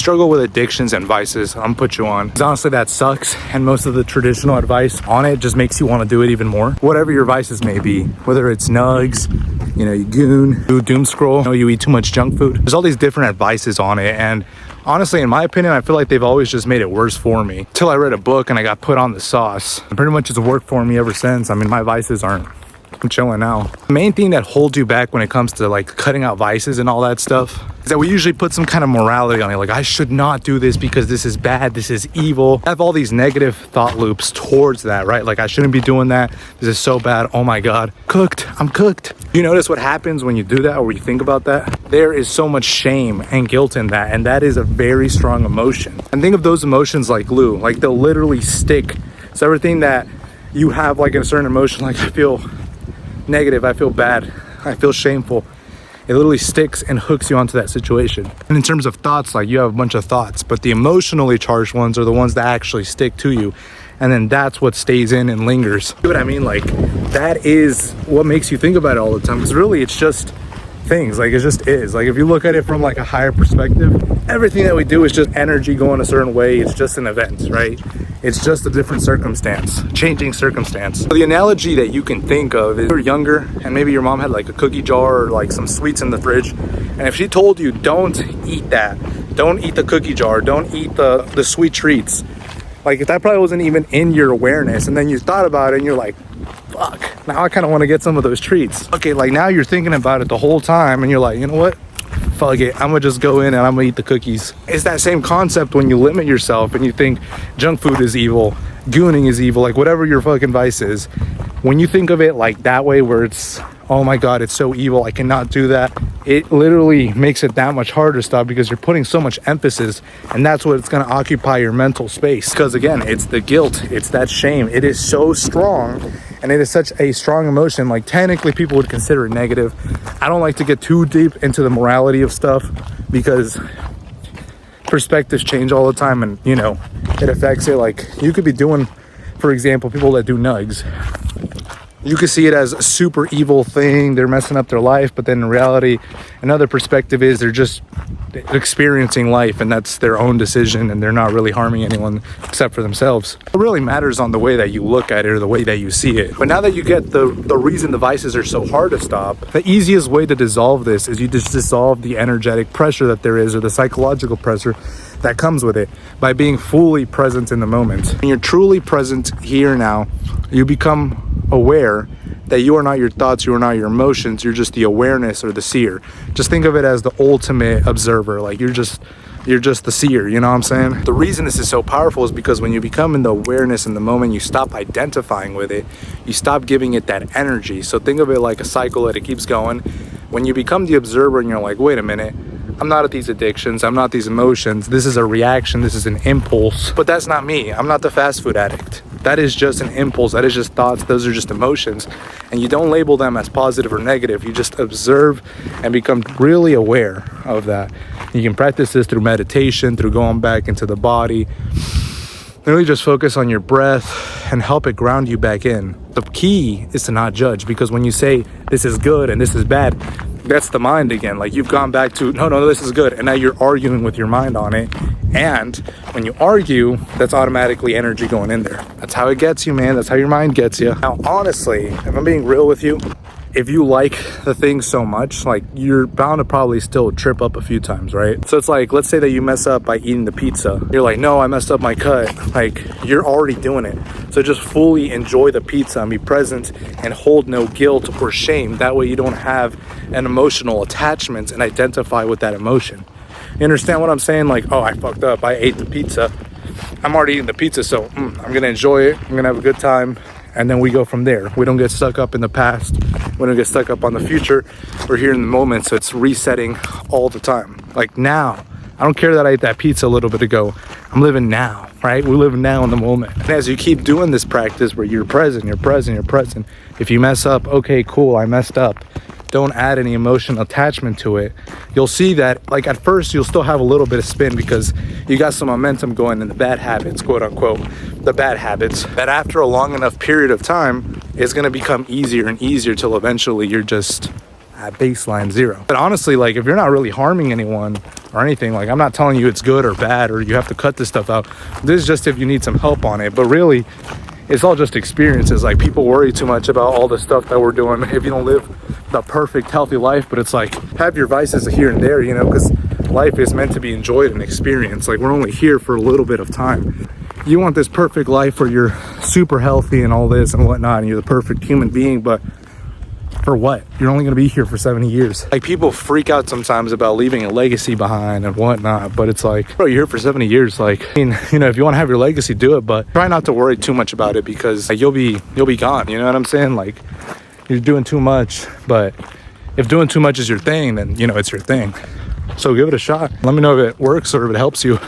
struggle with addictions and vices, I'm gonna put you on. Because honestly, that sucks. And most of the traditional advice on it just makes you want to do it even more. Whatever your vices may be, whether it's nugs, you know, you goon, you doom scroll, you know, you eat too much junk food. There's all these different advices on it. And honestly, in my opinion, I feel like they've always just made it worse for me. Till I read a book and I got put on the sauce. And pretty much it's worked for me ever since. I mean, my vices aren't, I'm chilling now. The main thing that holds you back when it comes to like cutting out vices and all that stuff is that we usually put some kind of morality on it. Like, I should not do this because this is bad, this is evil. I have all these negative thought loops towards that, right? Like, I shouldn't be doing that. This is so bad. Oh my God, cooked, I'm cooked. You notice what happens when you do that or you think about that? There is so much shame and guilt in that. And that is a very strong emotion. And think of those emotions like glue, like they'll literally stick. So everything that you have like a certain emotion, like I feel negative, I feel bad, I feel shameful, it literally sticks and hooks you onto that situation. And in terms of thoughts, like you have a bunch of thoughts, but the emotionally charged ones are the ones that actually stick to you. And then that's what stays in and lingers. See what I mean? Like, that is what makes you think about it all the time. Because really, it's just things. Like, it just is. Like, if you look at it from like a higher perspective, everything that we do is just energy going a certain way. It's just an event, right? It's just a different circumstance, changing circumstance. So the analogy that you can think of is you're younger and maybe your mom had like a cookie jar or like some sweets in the fridge. And if she told you, don't eat that, don't eat the cookie jar, don't eat the sweet treats, like if that probably wasn't even in your awareness, and then you thought about it and you're like, fuck, now I kind of want to get some of those treats. Okay, like now you're thinking about it the whole time and you're like, you know what? Fuck it, I'm gonna just go in and I'm gonna eat the cookies. It's that same concept when you limit yourself and you think junk food is evil, gooning is evil, like whatever your fucking vice is. When you think of it like that way, where it's, oh my God, it's so evil, I cannot do that, it literally makes it that much harder to stop because you're putting so much emphasis, and that's what's going to occupy your mental space. Because again, it's the guilt, it's that shame. It is so strong, and it is such a strong emotion. Like, technically people would consider it negative. I don't like to get too deep into the morality of stuff because perspectives change all the time, and you know, it affects it. Like, you could be doing, for example, people that do nugs, you could see it as a super evil thing, they're messing up their life, but then in reality, another perspective is they're just experiencing life, and that's their own decision, and they're not really harming anyone except for themselves. It really matters on the way that you look at it or the way that you see it. But now that you get the reason the vices are so hard to stop, the easiest way to dissolve this is you just dissolve the energetic pressure that there is, or the psychological pressure that comes with it, by being fully present in the moment. When you're truly present here now, you become aware that you are not your thoughts, you are not your emotions, you're just the awareness or the seer. Just think of it as the ultimate observer. Like, you're just the seer, you know what I'm saying? The reason this is so powerful is because when you become in the awareness in the moment, you stop identifying with it, you stop giving it that energy. So think of it like a cycle that it keeps going. When you become the observer and you're like, wait a minute, I'm not at these addictions, I'm not these emotions, this is a reaction, this is an impulse, but that's not me. I'm not the fast food addict. That is just an impulse, that is just thoughts, those are just emotions. And you don't label them as positive or negative, you just observe and become really aware of that. You can practice this through meditation, through going back into the body. Really just focus on your breath and help it ground you back in. The key is to not judge, because when you say this is good and this is bad, that's the mind again. Like, you've gone back to, no, this is good. And now you're arguing with your mind on it. And when you argue, that's automatically energy going in there. That's how it gets you, man. That's how your mind gets you. Now, honestly, if I'm being real with you, if you like the thing so much, like, you're bound to probably still trip up a few times, right? So it's like, let's say that you mess up by eating the pizza. You're like, no, I messed up my cut. Like, you're already doing it. So just fully enjoy the pizza and be present and hold no guilt or shame. That way you don't have an emotional attachment and identify with that emotion. You understand what I'm saying? Like, oh, I fucked up, I ate the pizza. I'm already eating the pizza, so I'm gonna enjoy it. I'm gonna have a good time. And then we go from there. We don't get stuck up in the past. We don't get stuck up on the future. We're here in the moment, so it's resetting all the time. Like, now, I don't care that I ate that pizza a little bit ago. I'm living now, right? We're living now in the moment. And as you keep doing this practice where you're present, if you mess up, okay, cool, I messed up. Don't add any emotional attachment to it. You'll see that, like, at first you'll still have a little bit of spin because you got some momentum going in the bad habits, quote unquote, the bad habits, that after a long enough period of time is going to become easier and easier till eventually you're just at baseline zero. But honestly, like, if you're not really harming anyone or anything. Like, I'm not telling you it's good or bad or you have to cut this stuff out. This is just if you need some help on it. But really, it's all just experiences. Like, people worry too much about all the stuff that we're doing if you don't live the perfect healthy life. But it's like, have your vices here and there, you know, because life is meant to be enjoyed and experienced. Like, we're only here for a little bit of time. You want this perfect life where you're super healthy and all this and whatnot, and you're the perfect human being, but for what? You're only going to be here for 70 years. Like, people freak out sometimes about leaving a legacy behind and whatnot, but it's like, bro, you're here for 70 years. Like, I mean, you know, if you want to have your legacy, do it, but try not to worry too much about it, because like, you'll be gone. You know what I'm saying? Like, you're doing too much. But if doing too much is your thing, then, you know, it's your thing. So give it a shot. Let me know if it works or if it helps you.